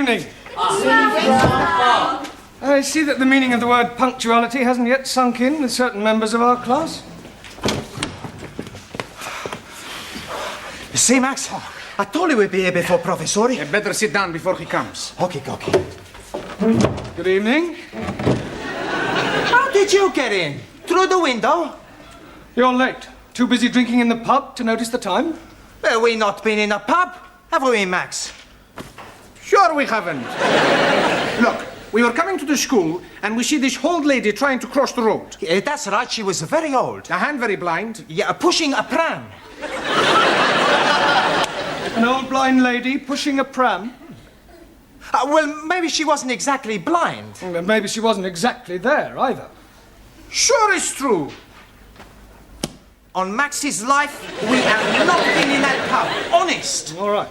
evening. I see that the meaning of the word punctuality hasn't yet sunk in with certain members of our class. You see, Max? I told you we'd be here before Professor. You better sit down before he comes. Okay. Good evening. How did you get in? Through the window? You're late. Too busy drinking in the pub to notice the time? Well, we not been in a pub, have we, Max? Sure we haven't. Look, we were coming to the school and we see this old lady trying to cross the road. Yeah, that's right, she was very old. A hand very blind. Yeah, pushing a pram. An old blind lady pushing a pram? Well, maybe she wasn't exactly blind. Well, maybe she wasn't exactly there either. Sure it's true. On Max's life, we have not been in that pub. Honest. All right.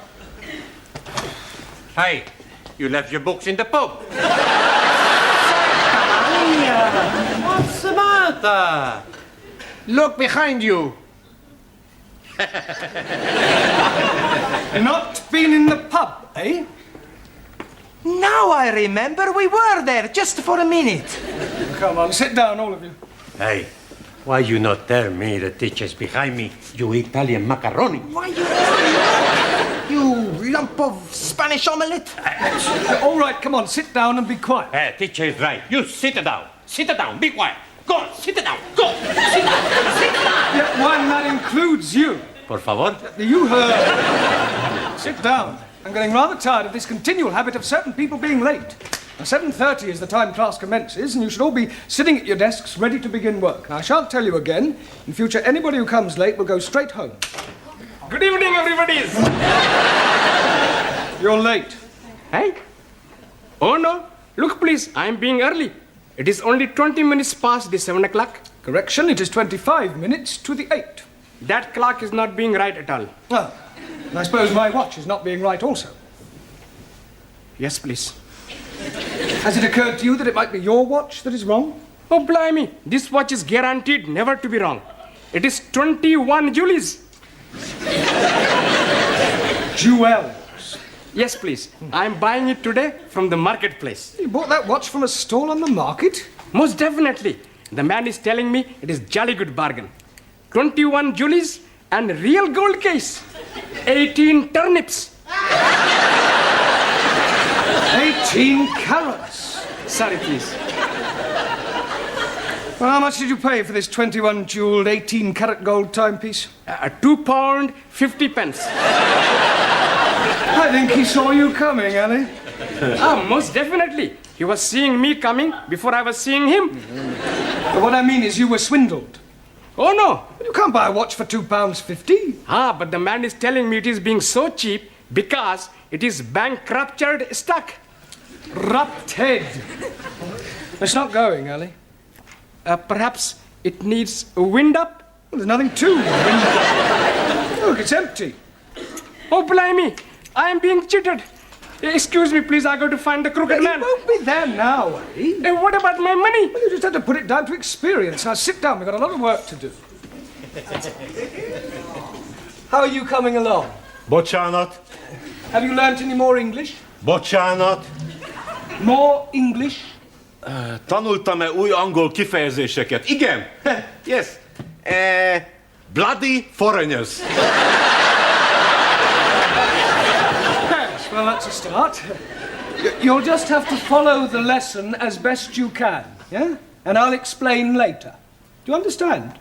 Hey, you left your books in the pub. What's the matter? Look behind you. Not been in the pub, eh? Now I remember we were there just for a minute. Come on, sit down, all of you. Hey, why you not tell me the teacher's behind me, you Italian macaroni? Why you lump of Spanish omelette? All right, come on, sit down and be quiet. Hey, teacher is right. You sit down. Sit down. Be quiet. Go on, sit down. Go. Sit down. Sit down. Yeah, one that includes you. Por favor. You heard. Sit down. I'm getting rather tired of this continual habit of certain people being late. Now, 7:30 is the time class commences, and you should all be sitting at your desks ready to begin work. Now, I shan't tell you again. In future, anybody who comes late will go straight home. Good evening, everybody. You're late. Hey? Oh, no. Look, please, I'm being early. It is only 20 minutes past the 7 o'clock. Correction, it is 25 minutes to the 8. That clock is not being right at all. Oh, and I suppose my watch is not being right also. Yes, please. Has it occurred to you that it might be your watch that is wrong? Oh, blimey. This watch is guaranteed never to be wrong. It is 21 Julies. Jewels. Yes, please. I'm buying it today from the marketplace. You bought that watch from a stall on the market? Most definitely. The man is telling me it is jolly good bargain. 21 Julies and real gold case. 18 turnips. 18 carats. Sorry, please. Well, how much did you pay for this 21 jeweled 18 carat gold timepiece? £2, 50 pence. I think he saw you coming, Ali. Most definitely. He was seeing me coming before I was seeing him. But what I mean is you were swindled. Oh, no. You can't buy a watch for £2.50. But the man is telling me it is being so cheap because it is bankruptured stock. Rupted. It's not going, Ali. Perhaps it needs a wind up? Well, there's nothing to. Look, it's empty. Oh, blimey. I am being cheated. Excuse me, please. I got to find the crooked man. He won't be there now, Ali. What about my money? Well, you just had to put it down to experience. Now, sit down. We've got a lot of work to do. How are you coming along? Bocsánat. Have you learnt any more English? Bocsánat. More English? Tanultam-e új angol kifejezéseket? Igen. Yes. Bloody foreigners. Yes, well, that's a start. You'll just have to follow the lesson as best you can, yeah? And I'll explain later. Do you understand?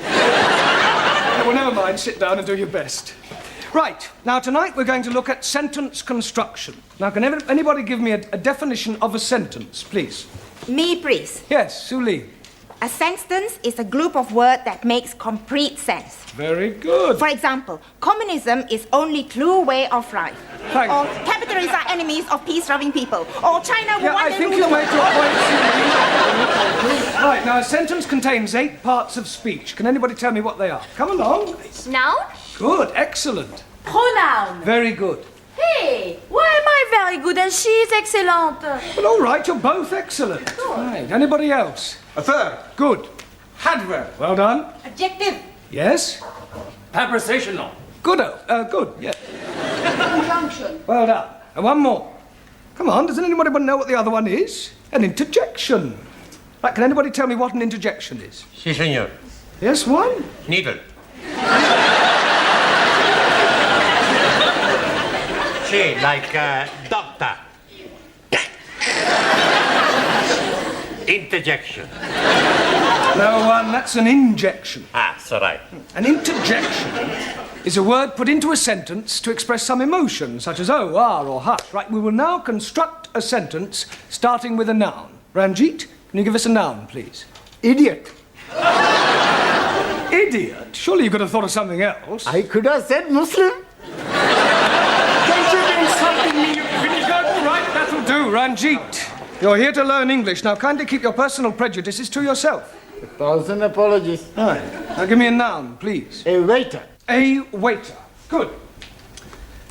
Well, never mind. Sit down and do your best. Right. Now, tonight we're going to look at sentence construction. Now, can anybody give me a definition of a sentence, please? Me, please. Yes, Suli. A sentence is a group of words that makes complete sense. Very good. For example, communism is only true way of life. Thank Or you. capitalists are enemies of peace-loving people. Or China will Yeah, one I day think rule you the made world. your point, Suli. Right, now, a sentence contains 8 parts of speech. Can anybody tell me what they are? Come along. Noun? Good, excellent. Pronoun. Very good. Hey, why am I very good and she's excellent? Well, all right, you're both excellent. Right, anybody else? A verb. Good. Adverb. Well done. Adjective. Yes? Prepositional. Good, good, yeah. Conjunction. Well done. And one more. Come on, does anybody know what the other one is? An interjection. Right, can anybody tell me what an interjection is? Si, senor. Yes, one? Needle. Si, like doctor. Interjection. No, that's an injection. Ah, so right. An interjection is a word put into a sentence to express some emotion, such as oh, ah, or hush. Right, we will now construct a sentence starting with a noun. Ranjit, can you give us a noun, please? Idiot. Idiot? Surely you could have thought of something else. I could have said Muslim. Don't you be insulting me, you pretty girl. All right, that'll do, Ranjit. You're here to learn English. Now, kindly keep your personal prejudices to yourself. 1,000 apologies. All right. Now, give me a noun, please. A waiter. A waiter. Good.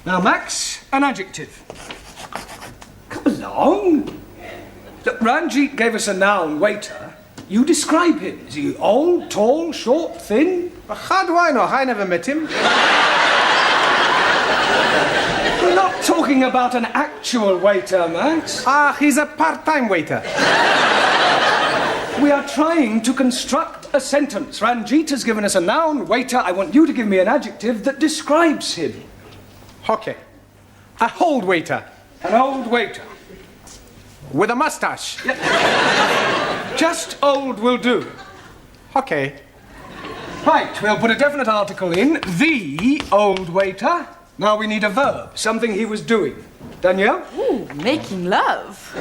Now, Max, an adjective. Come along. Look, Ranjit gave us a noun, waiter. You describe him. Is he old, tall, short, thin? How do I know? I never met him. We're not talking about an actual waiter, Max. Ah, he's a part-time waiter. We are trying to construct a sentence. Ranjit has given us a noun, waiter. I want you to give me an adjective that describes him. Okay. A old waiter. An old waiter. With a mustache. Just old will do. Okay. Right, we'll put a definite article in. The old waiter. Now we need a verb, something he was doing. Danielle? Ooh, making love.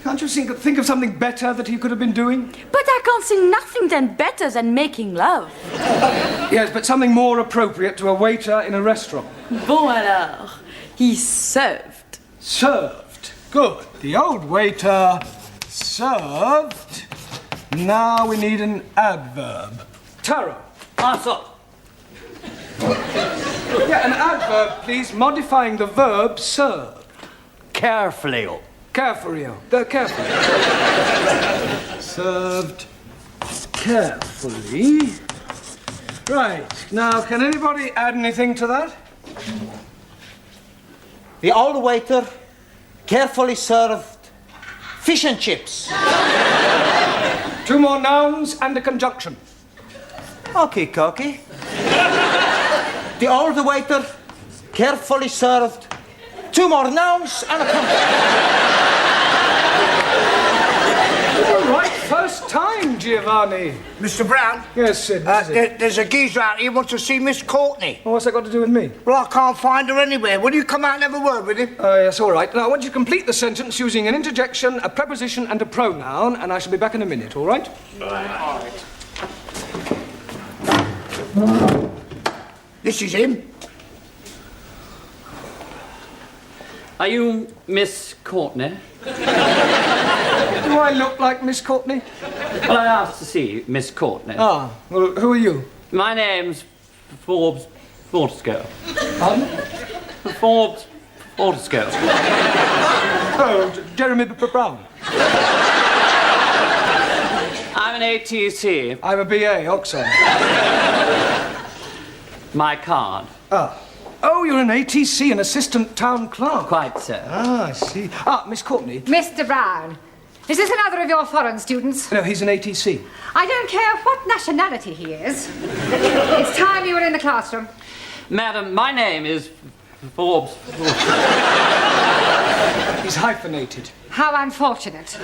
Can't you think of something better that he could have been doing? But I can't see nothing then better than making love. Yes, but something more appropriate to a waiter in a restaurant. Bon alors, he served. Served. Good. The old waiter served. Now we need an adverb. Taro. Also. Yeah, an adverb, please, modifying the verb serve. Carefully. Carefully. Carefully. Served carefully. Right. Now, can anybody add anything to that? The old waiter carefully served fish and chips. Two more nouns and a conjunction. Okay, Cocky. The old waiter carefully served two more nouns and a conjunction. All right, first time, Giovanni. Mr. Brown, Yes, Sid. What is it? there's a geezer out here who wants to see Miss Courtney. Well, what's that got to do with me? Well, I can't find her anywhere. Will you come out and have a word with him? Oh, yes, all right. Now, I want you to complete the sentence using an interjection, a preposition, and a pronoun, and I shall be back in a minute, all right? This is him. Are you Miss Courtney? Do I look like Miss Courtney? Well, I asked to see Miss Courtney. Ah, well, who are you? My name's Forbes Fortescue. Pardon? Forbes Fortescue. Oh, Jeremy Brown. I'm an ATC. I'm a BA, Oxon. My card. Ah. Oh, you're an ATC, an assistant town clerk. Quite so. Ah, I see. Ah, Miss Courtney. Mr. Brown, is this another of your foreign students? No, he's an ATC. I don't care what nationality he is. It's time you were in the classroom. Madam, my name is Forbes. He's hyphenated. How unfortunate.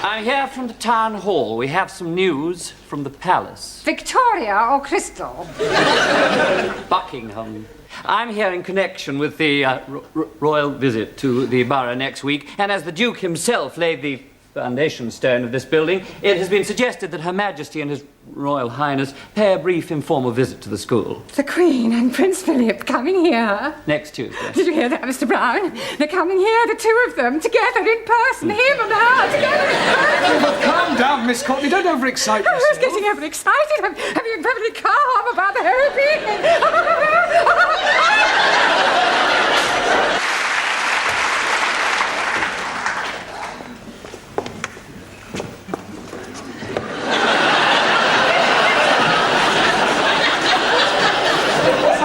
I'm here from the town hall. We have some news from the palace. Victoria or Crystal? Buckingham. I'm here in connection with the royal visit to the borough next week, and as the Duke himself laid the foundation stone of this building, it has been suggested that Her Majesty and His Royal Highness pay a brief informal visit to the school. The Queen and Prince Philip coming here. Next Tuesday. Did you hear that, Mr. Brown? They're coming here, the two of them, together in person, him and her, together in person. But calm down, Miss Courtney. Don't overexcite yourself. I was getting overexcited. I'm being perfectly calm about the whole thing.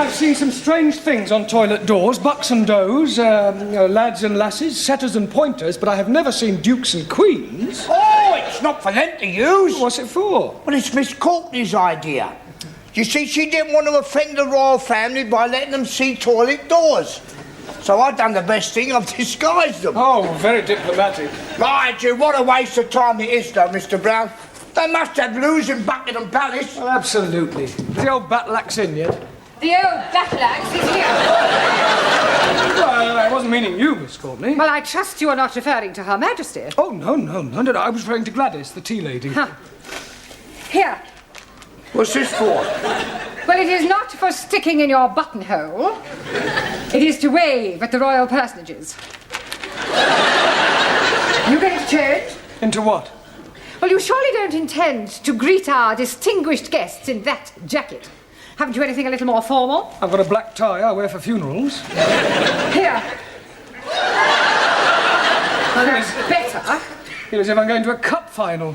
I've seen seen some strange things on toilet doors. Bucks and does, lads and lasses, setters and pointers, but I have never seen dukes and queens. Oh, it's not for them to use. What's it for? Well, it's Miss Courtney's idea. You see, she didn't want to offend the royal family by letting them see toilet doors. So I've done the best thing, I've disguised them. Oh, very diplomatic. Mind you, what a waste of time it is, though, Mr. Brown. They must have loos in Buckingham Palace. Well, absolutely. Is the old battle axe in yet? The old battle axe is here. Well, I wasn't meaning you, Miss Courtney. Well, I trust you are not referring to Her Majesty. Oh, no. I was referring to Gladys, the tea lady. Huh. Here. What's this for? Well, it is not for sticking in your buttonhole. It is to wave at the royal personages. You going to change? Into what? Well, you surely don't intend to greet our distinguished guests in that jacket. Haven't you anything a little more formal? I've got a black tie I wear for funerals. Here. Well, that's better. Feel as if I'm going to a cup final.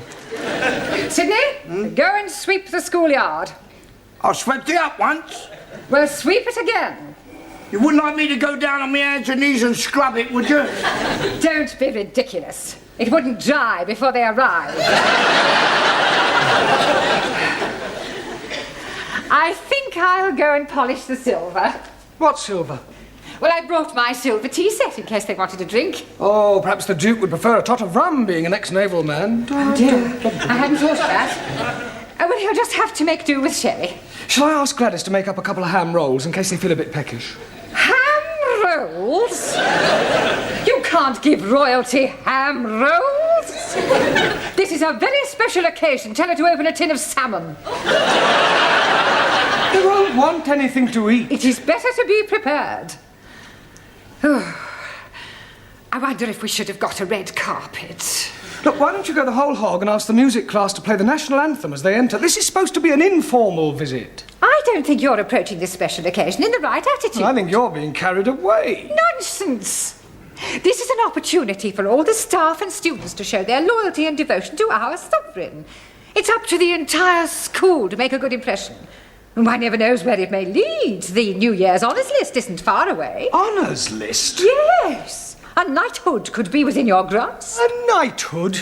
Sydney, go and sweep the schoolyard. I swept it up once. Well, sweep it again. You wouldn't like me to go down on my hands and knees and scrub it, would you? Don't be ridiculous. It wouldn't dry before they arrived. I think I'll go and polish the silver. What silver? Well, I brought my silver tea set in case they wanted a drink. Oh, perhaps the Duke would prefer a tot of rum, being an ex-naval man. Oh, dear. I hadn't thought of that. Oh, well, he'll just have to make do with sherry. Shall I ask Gladys to make up a couple of ham rolls in case they feel a bit peckish? Ham rolls? You can't give royalty ham rolls. This is a very special occasion. Tell her to open a tin of salmon. They won't want anything to eat. It is better to be prepared. I wonder if we should have got a red carpet. Look, why don't you go the whole hog and ask the music class to play the national anthem as they enter? This is supposed to be an informal visit. I don't think you're approaching this special occasion in the right attitude. I think you're being carried away. Nonsense! This is an opportunity for all the staff and students to show their loyalty and devotion to our sovereign. It's up to the entire school to make a good impression. And one never knows where it may lead. The New Year's honours list isn't far away. Honours list? Yes! A knighthood could be within your grasp. A knighthood?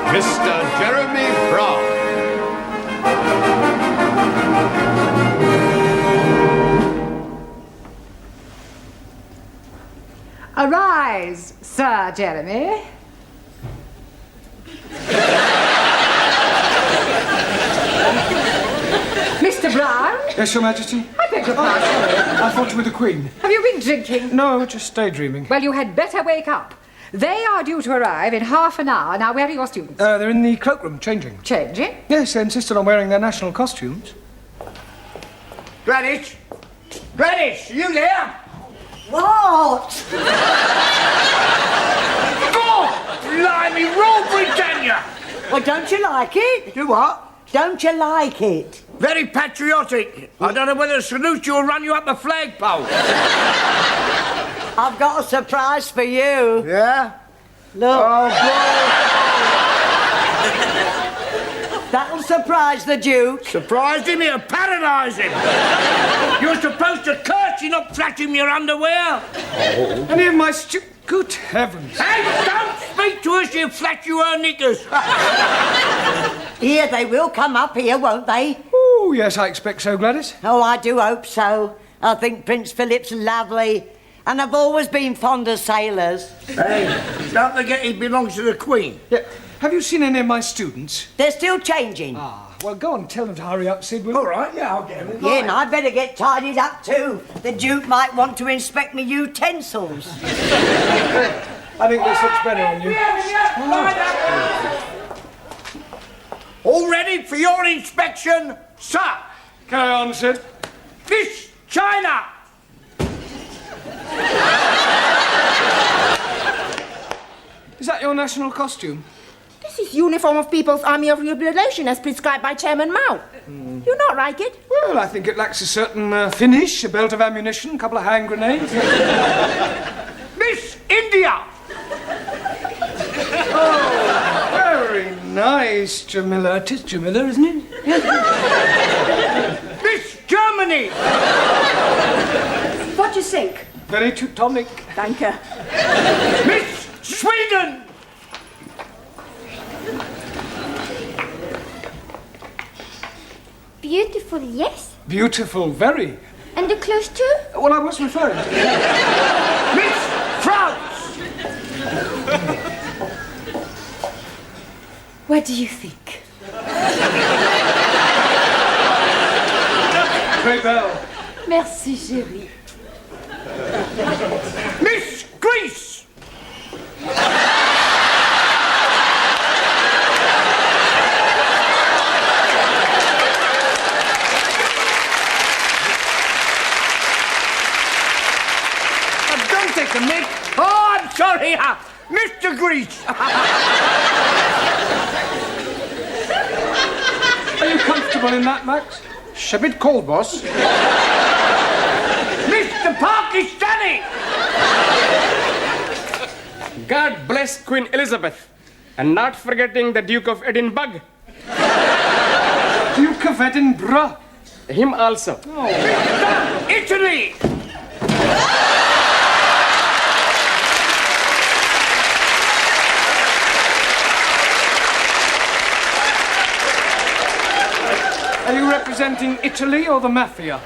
Mr. Jeremy Brown. Arise, Sir Jeremy. Mr. Brown? Yes, Your Majesty? I beg your pardon. I thought you were the Queen. Have you been drinking? No, just daydreaming. Well, you had better wake up. They are due to arrive in half an hour. Now, where are your students? They're in the cloakroom, changing. Changing? Yes, they insisted on wearing their national costumes. Gladys? Gladys, you there? What? God! Blimey, Rule Britannia! Well, don't you like it? Do what? Don't you like it? Very patriotic. I don't know whether to salute you or run you up a flagpole. I've got a surprise for you. Yeah? Look. Oh, boy. That'll surprise the Duke. Surprised him, it'll paralyse him. You're supposed to curtsy, not flash him your underwear. Any of my Good heavens. Hey, don't speak to us, you flash you her knickers. Here, they will come up here, won't they? Oh, yes, I expect so, Gladys. Oh, I do hope so. I think Prince Philip's lovely. And I've always been fond of sailors. Hey, don't forget he belongs to the Queen. Yeah. Have you seen any of my students? They're still changing. Ah, well, go on, tell them to hurry up, Sid. All right, yeah, I'll get them. Yeah, and I'd better get tidied up too. The Duke might want to inspect me utensils. I think this looks better on you. All ready for your inspection, sir? Carry on, Sid. Miss China! Is that your national costume? This is uniform of People's Army of Liberation as prescribed by Chairman Mao. You not like it? Well, I think it lacks a certain finish, a belt of ammunition, a couple of hand grenades. Miss Miss Jamila. It is Jamila, isn't it? Miss Germany! What do you think? Very Teutonic. Danke. Miss Sweden! Beautiful, yes. Beautiful, very. And the clothes too? Well, I was referring to... Miss France! What do you think? Très belle. Merci, chérie. Miss Greece! Don't take the mic. Oh, I'm sorry, Mr. Greece. Are you comfortable in that, Max? It's a bit cold, boss. Mr. Pakistani! God bless Queen Elizabeth. And not forgetting the Duke of Edinburgh. Duke of Edinburgh. Him also. Italy! Are you representing Italy or the mafia?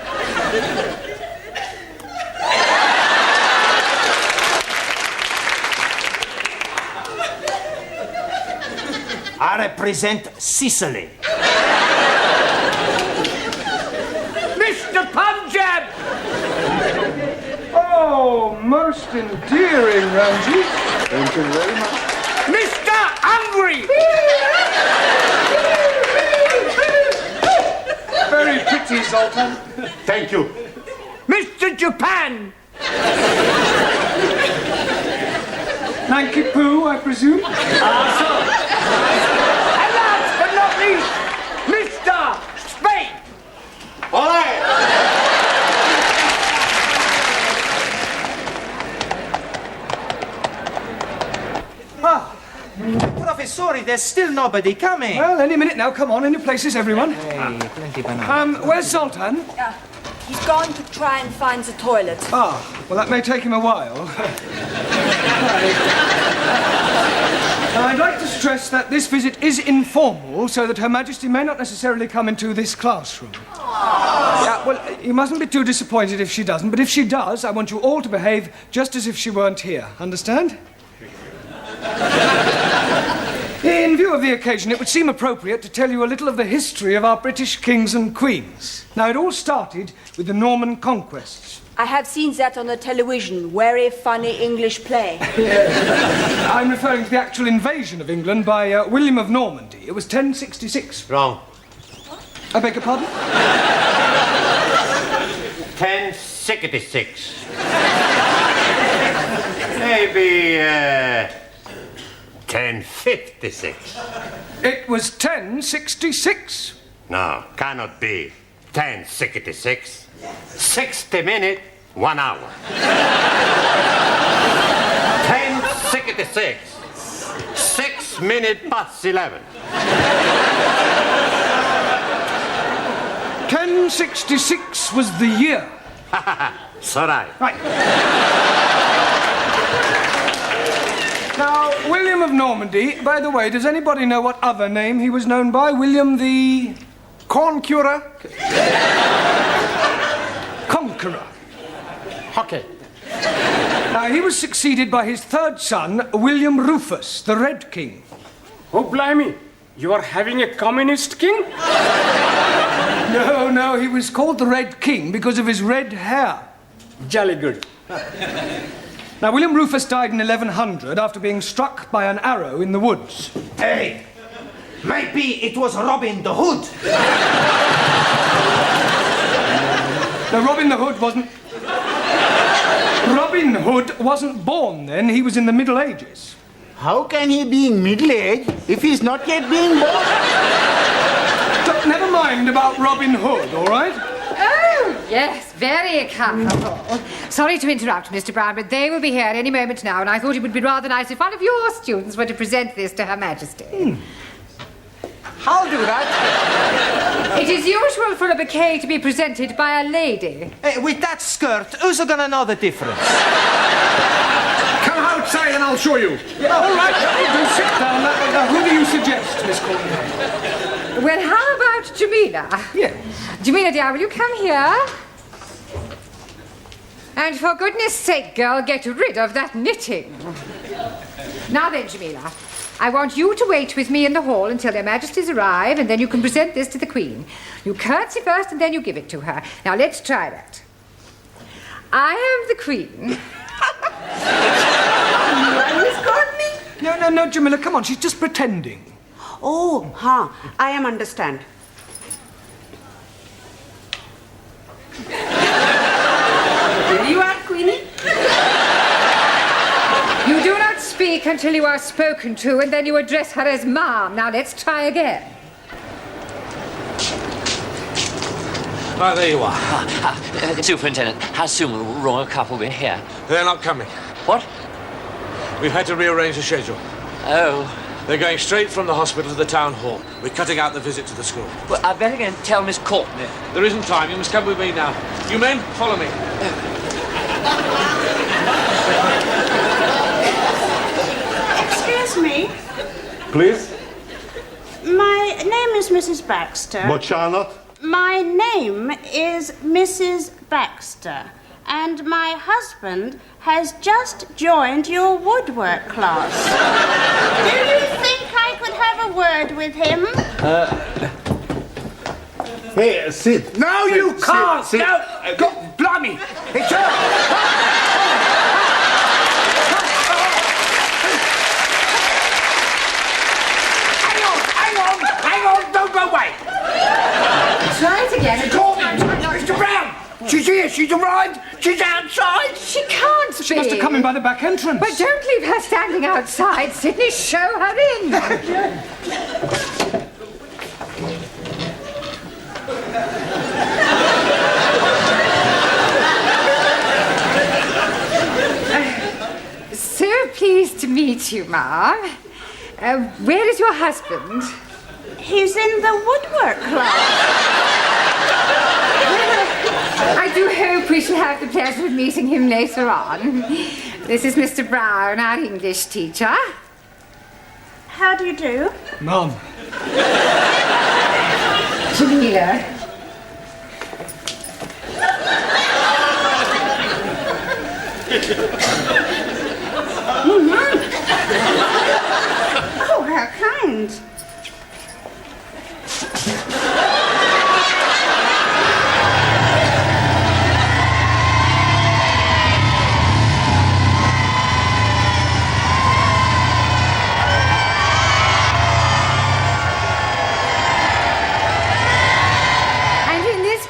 I represent Sicily. Mr. Punjab! Oh, most endearing, Ramsey. Thank you very much. Mr. Hungary! Very pretty, Zoltan. Thank you. Mr. Japan! Nanki Poo, I presume? And last but not least, Mr. Spain! All right. Professori, there's still nobody coming. Well, any minute now. Come on, in your places, everyone. Hey, plenty banana. Where's Zoltan? He's gone to try and find the toilet. Ah, well, that may take him a while. I'd like to stress that this visit is informal, so that Her Majesty may not necessarily come into this classroom. Yeah, well, you mustn't be too disappointed if she doesn't, but if she does, I want you all to behave just as if she weren't here. Understand? In view of the occasion, it would seem appropriate to tell you a little of the history of our British kings and queens. Now, it all started with the Norman conquests. I have seen that on the television. Very funny English play. I'm referring to the actual invasion of England by William of Normandy. It was 1066. Wrong. I beg your pardon? 1066. Maybe 1056. It was 1066. No, cannot be 1066. 60 minutes, 1 hour. 1066. 6 minutes past 11. 1066 was the year. It's all right. Right. Now, William of Normandy, by the way, does anybody know what other name he was known by? William the... Corn curer. Conqueror. Okay. Now, he was succeeded by his third son, William Rufus, the Red King. Oh, blimey. You are having a communist king? No, he was called the Red King because of his red hair. Jolly good. Now, William Rufus died in 1100 after being struck by an arrow in the woods. Hey, maybe it was Robin the Hood. No, Robin Hood wasn't born then. He was in the Middle Ages. How can he be in middle age if he's not yet being born? Never mind about Robin Hood, all right? Oh, yes, very comfortable. Sorry to interrupt, Mr. Brown, but they will be here any moment now, and I thought it would be rather nice if one of your students were to present this to Her Majesty. I'll do that. It is usual for a bouquet to be presented by a lady. Hey, with that skirt, who's gonna know the difference? Come outside and I'll show you. Yeah, all right, do sit down. Now, who do you suggest, Miss Courtney? Well, how about Jamila? Yes. Jamila, dear, will you come here? And for goodness sake, girl, get rid of that knitting. Now then, Jamila, I want you to wait with me in the hall until their Majesties arrive, and then you can present this to the Queen. You curtsy first, and then you give it to her. Now, let's try that. I am the Queen. Miss Courtney? No, Jamila, come on, she's just pretending. Oh, I am understand. You are Queenie? You do not speak until you are spoken to, and then you address her as Ma'am. Now, let's try again. Right, there you are. Superintendent, how soon will the royal couple be here? They're not coming. What? We've had to rearrange the schedule. Oh. They're going straight from the hospital to the town hall. We're cutting out the visit to the school. Well, I'd better go and tell Miss Courtney. There isn't time. You must come with me now. You men, follow me. Excuse me. Please? My name is Mrs. Baxter. But Charlotte? My name is Mrs. Baxter. And my husband has just joined your woodwork class. Do you think I could have a word with him? Hey, sit. No, Sit, you sit, can't! sit. No! Go, blimey! It's her! Hang on! Don't go away! Try it again. Mr. Brown! She's here, she's arrived, she's outside! She can't be. She must have come in by the back entrance. But don't leave her standing outside, Sydney. Show her in. So pleased to meet you, Ma'am. Where is your husband? He's in the woodwork class. I do hope we shall have the pleasure of meeting him later on. This is Mr. Brown, our English teacher. How do you do? Mum. Jamila. Oh, how kind.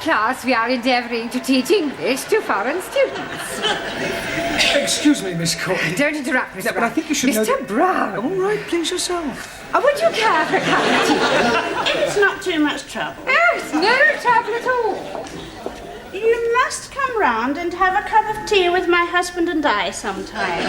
Class, we are endeavouring to teach English to foreign students. Excuse me, Miss Courtney. Don't interrupt, Mr. Yeah, but I think you should know Mr. that- Brown. All right, please yourself. Would you care for a cup of tea? It's not too much trouble. Oh, it's no trouble at all. You must come round and have a cup of tea with my husband and I sometime.